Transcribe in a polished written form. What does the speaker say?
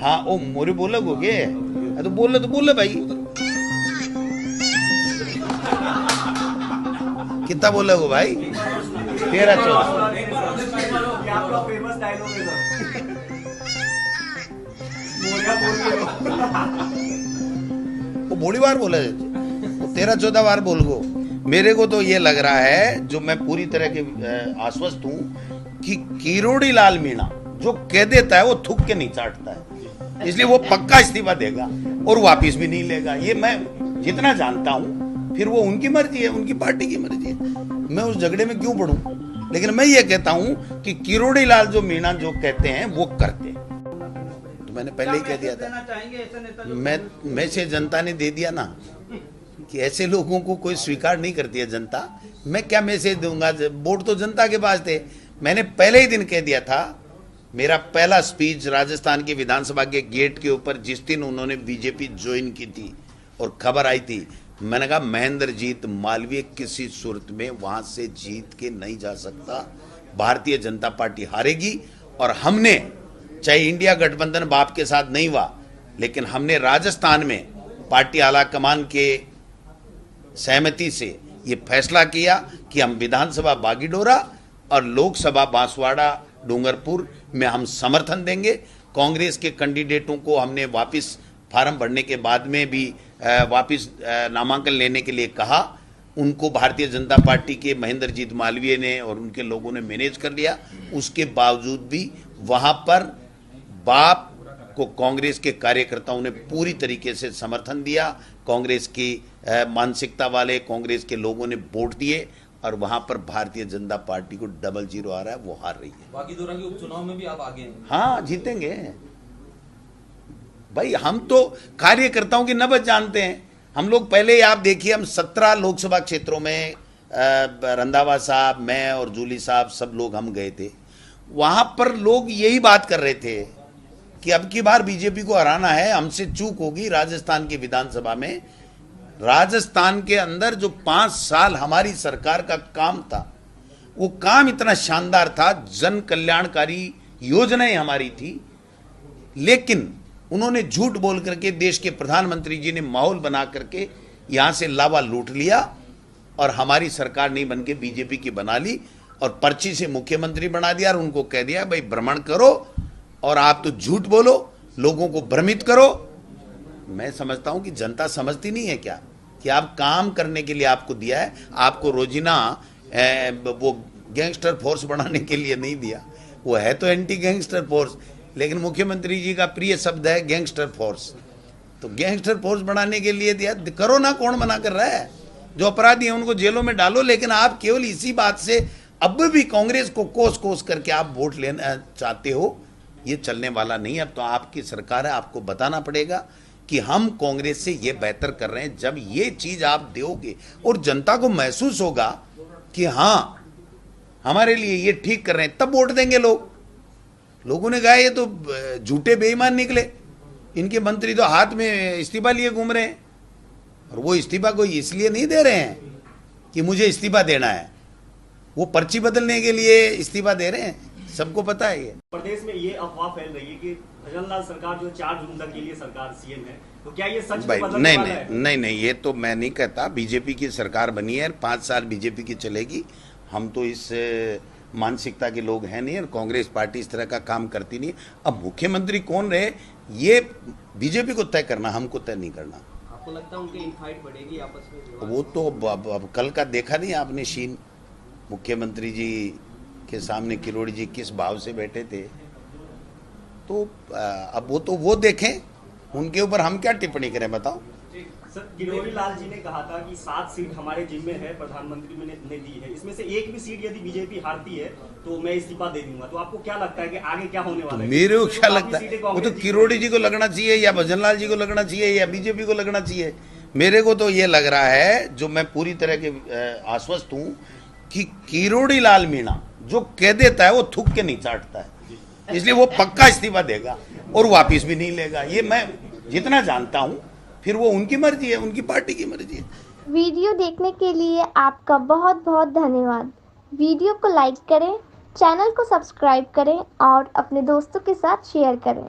हाँ ओ मोरे बोला को के तो बोले भाई कितना बोला को भाई 13-14 फेमस डायलॉग है वो बड़ी बार बोला 13-14 बार बोल गो। मेरे को तो ये लग रहा है, जो मैं पूरी तरह के आश्वस्त हूँ कि किरोड़ी लाल मीणा जो कह देता है वो थूक के नहीं चाटता है, इसलिए वो पक्का इस्तीफा देगा और वापिस भी नहीं लेगा। ये मैं जितना जानता हूँ, फिर वो उनकी मर्जी है, उनकी पार्टी की मर्जी है, मैं उस झगड़े में क्यों पढ़ूं। लेकिन मैं ये कहता हूँ कि किरोड़ी लाल जो मीणा जो कहते हैं वो करते हैं। तो मैंने पहले ही कह दिया था, मैं से जनता ने दे दिया ना कि ऐसे लोगों को कोई स्वीकार नहीं करती है जनता। मैं क्या मैसेज दूंगा, वोट तो जनता के पास थे। मैंने पहले ही दिन कह दिया था, मेरा पहला स्पीच राजस्थान की विधानसभा के गेट के ऊपर जिस दिन उन्होंने बीजेपी ज्वाइन की थी और खबर आई थी, मैंने कहा महेंद्रजीत मालवीय किसी सूरत में वहां से जीत के नहीं जा सकता, भारतीय जनता पार्टी हारेगी। और हमने, चाहे इंडिया गठबंधन बाप के साथ नहीं हुआ, लेकिन हमने राजस्थान में पार्टी आला कमान के सहमति से ये फैसला किया कि हम विधानसभा बागीडोरा और लोकसभा बांसवाड़ा डूंगरपुर में हम समर्थन देंगे। कांग्रेस के कैंडिडेटों को हमने वापस फार्म भरने के बाद में भी वापस नामांकन लेने के लिए कहा। उनको भारतीय जनता पार्टी के महेंद्रजीत मालवीय ने और उनके लोगों ने मैनेज कर लिया। उसके बावजूद भी वहां पर बाप को कांग्रेस के कार्यकर्ताओं ने पूरी तरीके से समर्थन दिया। कांग्रेस की मानसिकता वाले कांग्रेस के लोगों ने वोट दिए और वहां पर भारतीय जनता पार्टी को 0-0 आ रहा है, वो हार रही है। बागीडोरा के उपचुनाव में भी आप आगे हैं। हाँ, जीतेंगे भाई। हम तो कार्यकर्ताओं की नब्ज जानते हैं। हम लोग पहले ही आप देखिए, हम 17 लोकसभा क्षेत्रों में रंधावा साहब, मैं और जूली साहब सब लोग हम गए थे। वहां पर लोग यही बात कर रहे थे कि अब की बार बीजेपी को हराना है, हमसे चूक होगी। राजस्थान की विधानसभा में, राजस्थान के अंदर जो 5 साल हमारी सरकार का काम था, वो काम इतना शानदार था, जन कल्याणकारी योजनाएं हमारी थी, लेकिन उन्होंने झूठ बोल करके देश के प्रधानमंत्री जी ने माहौल बना करके यहां से लावा लूट लिया और हमारी सरकार नहीं बन के बीजेपी की बना ली और पर्ची से मुख्यमंत्री बना दिया और उनको कह दिया भाई भ्रमण करो और आप तो झूठ बोलो, लोगों को भ्रमित करो। मैं समझता हूं कि जनता समझती नहीं है क्या कि आप काम करने के लिए आपको दिया है, आपको रोजीना वो गैंगस्टर फोर्स बनाने के लिए नहीं दिया। वो है तो एंटी गैंगस्टर फोर्स, लेकिन मुख्यमंत्री जी का प्रिय शब्द है गैंगस्टर फोर्स। तो गैंगस्टर फोर्स बनाने के लिए दिया, करो ना, कौन मना कर रहा है। जो अपराधी हैं उनको जेलों में डालो। लेकिन आप केवल इसी बात से अब भी कांग्रेस को कोस कोस करके आप वोट लेना चाहते हो, ये चलने वाला नहीं। अब तो आपकी सरकार है, आपको बताना पड़ेगा कि हम कांग्रेस से ये बेहतर कर रहे हैं। जब ये चीज आप दोगे और जनता को महसूस होगा कि हाँ हमारे लिए ये ठीक कर रहे हैं, तब वोट देंगे लोग। लोगों ने कहा ये तो झूठे बेईमान निकले, इनके मंत्री तो हाथ में इस्तीफा लिए घूम रहे हैं। और वो इस्तीफा कोई इसलिए नहीं दे रहे हैं कि मुझे इस्तीफा देना है, वो पर्ची बदलने के लिए इस्तीफा दे रहे हैं। सबको पता है। ये प्रदेश में ये अफवाह फैल रही है कि भजनलाल सरकार जो 4 जून तक के लिए सरकार सीएम है, तो क्या ये सच भाई? नहीं, नहीं, ये तो मैं नहीं कहता। बीजेपी की सरकार बनी है, 5 साल बीजेपी की चलेगी। हम तो इस मानसिकता के लोग हैं नहीं, और कांग्रेस पार्टी इस तरह का काम करती नहीं। अब मुख्यमंत्री कौन रहे ये बीजेपी को तय करना, हमको तय नहीं करना। आपको लगता है उनकी इनफाइट बढ़ेगी आपस में? वो तो अब कल का देखा नहीं आपने सीन, मुख्यमंत्री जी के सामने किरोड़ी जी किस भाव से बैठे थे। तो अब वो देखें, उनके ऊपर हम क्या टिप्पणी करें, बताओ। सर, किरोड़ी लाल जी ने कहा था कि 7 सीट हमारे जिम्मे है, प्रधानमंत्री ने दी है, इसमें से एक भी सीट यदि बीजेपी हारती है तो मैं इस्तीफा दे दूंगा। तो आपको क्या लगता है कि आगे क्या होने वाला है? मेरे को क्या लगता है, वो तो किरोड़ी जी को लगना चाहिए या भजनलाल जी को लगना चाहिए या बीजेपी को लगना चाहिए। मेरे को तो ये लग रहा है, जो मैं पूरी तरह के आश्वस्त हूँ कि किरोड़ी लाल मीणा जो कह देता है वो थूक के नहीं चाटता है, इसलिए वो पक्का इस्तीफा देगा और वापिस भी नहीं लेगा। ये मैं जितना जानता हूँ, फिर वो उनकी मर्जी है, उनकी पार्टी की मर्जी है। वीडियो देखने के लिए आपका बहुत बहुत धन्यवाद। वीडियो को लाइक करें, चैनल को सब्सक्राइब करें और अपने दोस्तों के साथ शेयर करें।